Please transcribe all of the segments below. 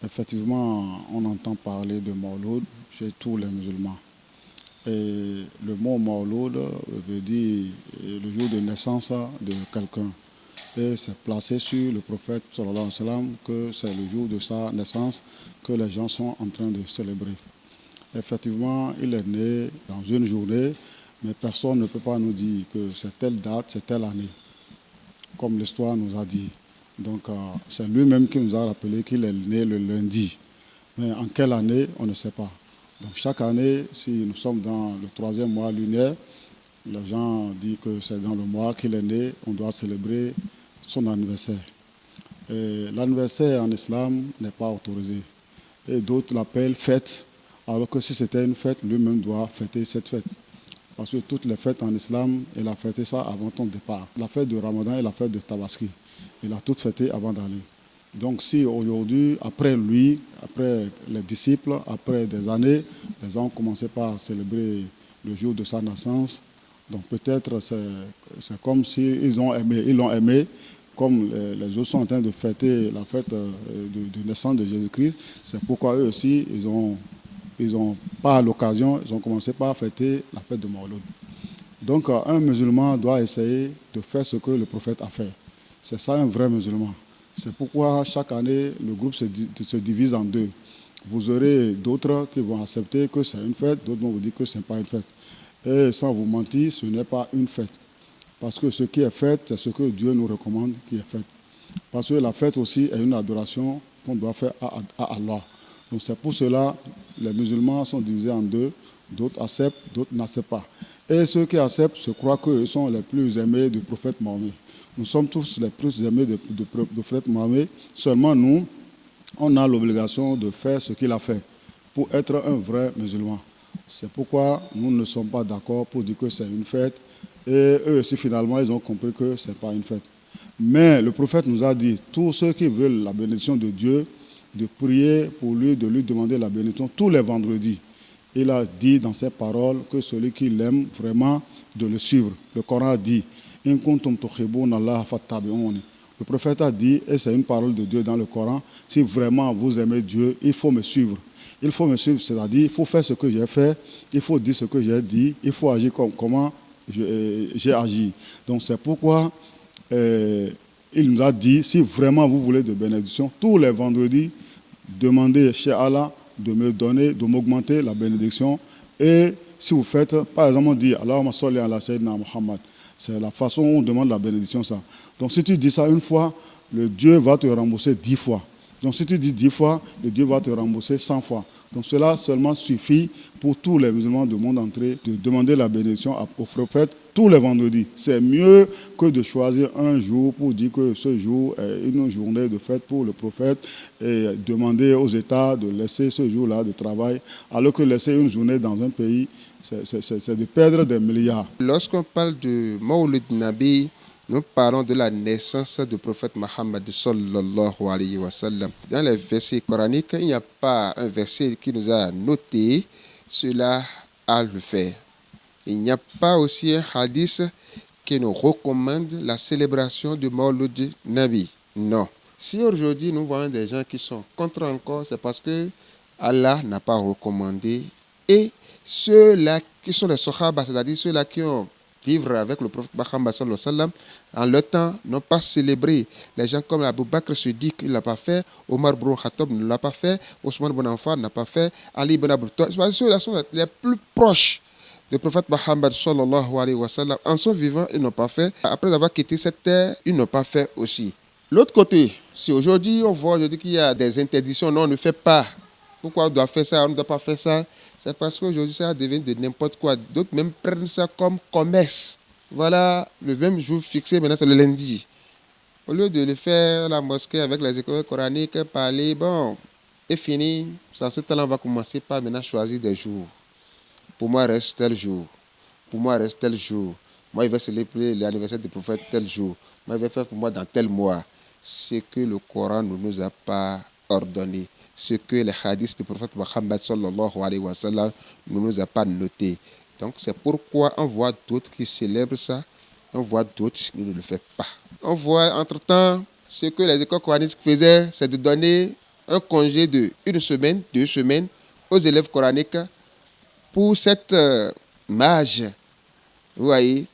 Effectivement, on entend parler de Mawlud chez tous les musulmans. Et le mot Mawlud veut dire le jour de naissance de quelqu'un. Et c'est placé sur le prophète sallallahu alayhi wa sallam que c'est le jour de sa naissance que les gens sont en train de célébrer. Effectivement, il est né dans une journée, mais personne ne peut pas nous dire que c'est telle date, c'est telle année, comme l'histoire nous a dit. Donc c'est lui-même qui nous a rappelé qu'il est né le lundi. Mais en quelle année, on ne sait pas. Donc chaque année, si nous sommes dans le 3e mois lunaire, les gens disent que c'est dans le mois qu'il est né, on doit célébrer son anniversaire. L'anniversaire en islam n'est pas autorisé. Et d'autres l'appellent fête, alors que si c'était une fête, lui-même doit fêter cette fête. Parce que toutes les fêtes en islam, il a fêté ça avant ton départ. La fête de Ramadan et la fête de Tabaski, il a toutes fêté avant d'aller. Donc si aujourd'hui, après lui, après les disciples, après des années, les gens ont commencé par célébrer le jour de sa naissance, donc peut-être c'est comme s'ils l'ont aimé, comme les autres sont en train de fêter la fête de naissance de Jésus-Christ, c'est pourquoi eux aussi, ils ont pas à l'occasion, ils ont commencé par fêter la fête de Mawlud. Donc un musulman doit essayer de faire ce que le prophète a fait. C'est ça un vrai musulman. C'est pourquoi chaque année, le groupe se divise en deux. Vous aurez d'autres qui vont accepter que c'est une fête, d'autres vont vous dire que ce n'est pas une fête. Et sans vous mentir, ce n'est pas une fête. Parce que ce qui est fait, c'est ce que Dieu nous recommande qui est fait. Parce que la fête aussi est une adoration qu'on doit faire à Allah. Donc c'est pour cela que les musulmans sont divisés en deux. D'autres acceptent, d'autres n'acceptent pas. Et ceux qui acceptent se croient qu'eux sont les plus aimés du prophète Mahomet. Nous sommes tous les plus aimés du prophète Mahomet. Seulement nous, on a l'obligation de faire ce qu'il a fait pour être un vrai musulman. C'est pourquoi nous ne sommes pas d'accord pour dire que c'est une fête. Et eux aussi, finalement, ils ont compris que ce n'est pas une fête. Mais le prophète nous a dit, tous ceux qui veulent la bénédiction de Dieu, de prier pour lui, de lui demander la bénédiction tous les vendredis. Il a dit dans ses paroles que celui qui l'aime vraiment, de le suivre. Le Coran a dit, In kuntum tuhibbuna Allah fattabi'uni. Le prophète a dit, et c'est une parole de Dieu dans le Coran, si vraiment vous aimez Dieu, il faut me suivre. Il faut me suivre, c'est-à-dire, il faut faire ce que j'ai fait, il faut dire ce que j'ai dit, il faut agir comment j'ai agi. Donc c'est pourquoi il nous a dit, si vraiment vous voulez de bénédiction, tous les vendredis, demandez chez Allah de me donner, de m'augmenter la bénédiction. Et si vous faites, par exemple, on dit, Allahumma salli ala Sayyidina Muhammad. C'est la façon où on demande la bénédiction, ça. Donc si tu dis ça une fois, le Dieu va te rembourser 10 fois. Donc si tu dis 10 fois, le Dieu va te rembourser 100 fois. Donc cela seulement suffit pour tous les musulmans du monde entier de demander la bénédiction au prophète tous les vendredis. C'est mieux que de choisir un jour pour dire que ce jour est une journée de fête pour le prophète et demander aux États de laisser ce jour-là de travail, alors que laisser une journée dans un pays, c'est de perdre des milliards. Lorsqu'on parle de Mawlid Nabi, nous parlons de la naissance du prophète Mohammed sallallahu alayhi wa sallam. Dans les versets coraniques, il n'y a pas un verset qui nous a noté cela à le faire. Il n'y a pas aussi un hadith qui nous recommande la célébration du Mawlid Nabi. Non. Si aujourd'hui nous voyons des gens qui sont contre encore, c'est parce que Allah n'a pas recommandé. Et ceux-là qui sont les Sahaba, c'est-à-dire ceux-là qui ont vivre avec le prophète Mohammed sallallahu alayhi wa sallam, en leur temps, n'ont pas célébré. Les gens comme Abu Bakr Siddiq, il ne l'a pas fait. Omar ibn Khattab ne l'a pas fait. Ousmane ibn Affan n'a pas fait. Ali ibn Abi Talib. Ceux-là sont les plus proches du prophète Mohammed sallallahu alayhi wa sallam. En son vivant, ils n'ont pas fait. Après avoir quitté cette terre, ils n'ont pas fait aussi. L'autre côté, si aujourd'hui on voit qu'il y a des interdictions, non, on ne fait pas. Pourquoi on doit faire ça, on ne doit pas faire ça? C'est parce qu'aujourd'hui, ça devient de n'importe quoi. D'autres même prennent ça comme commerce. Voilà, le même jour fixé, maintenant c'est le lundi. Au lieu de le faire à la mosquée avec les écoles coraniques, parler, bon, et fini. Sans ce temps-là, on va commencer par maintenant choisir des jours. Pour moi, reste tel jour. Pour moi, reste tel jour. Moi, il va célébrer l'anniversaire du prophète tel jour. Moi, il va faire pour moi dans tel mois. Ce que le Coran ne nous a pas ordonné. Ce que les hadiths du prophète Mohammed sallallahu alayhi wa sallam ne nous a pas noté. Donc c'est pourquoi on voit d'autres qui célèbrent ça, on voit d'autres qui ne le font pas. On voit entre-temps ce que les écoles coraniques faisaient, c'est de donner un congé de 1 semaine, 2 semaines aux élèves coraniques pour cette mage. Vous voyez?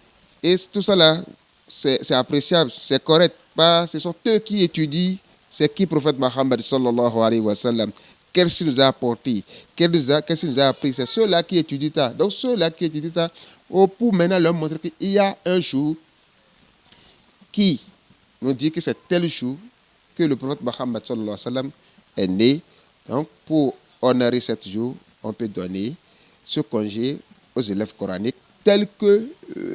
Et tout ça là, c'est appréciable, c'est correct. Ce sont eux qui étudient, c'est qui prophète Mohammed sallallahu alayhi wa sallam. Qu'est-ce qu'il nous a apporté? Qu'est-ce qu'il nous a appris? C'est ceux-là qui étudient ça. Donc ceux-là qui étudient ça, pour maintenant leur montrer qu'il y a un jour qui nous dit que c'est tel jour que le prophète Mohammed sallallahu alayhi wa sallam est né. Donc pour honorer ce jour, on peut donner ce congé aux élèves coraniques tel que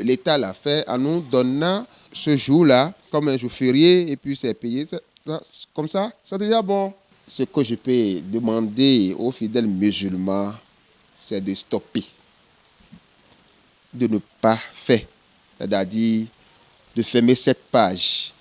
l'État l'a fait en nous donnant ce jour-là comme un jour férié et puis c'est payé. Comme ça, c'est déjà bon. Ce que je peux demander aux fidèles musulmans, c'est de stopper, de ne pas faire, c'est-à-dire de fermer cette page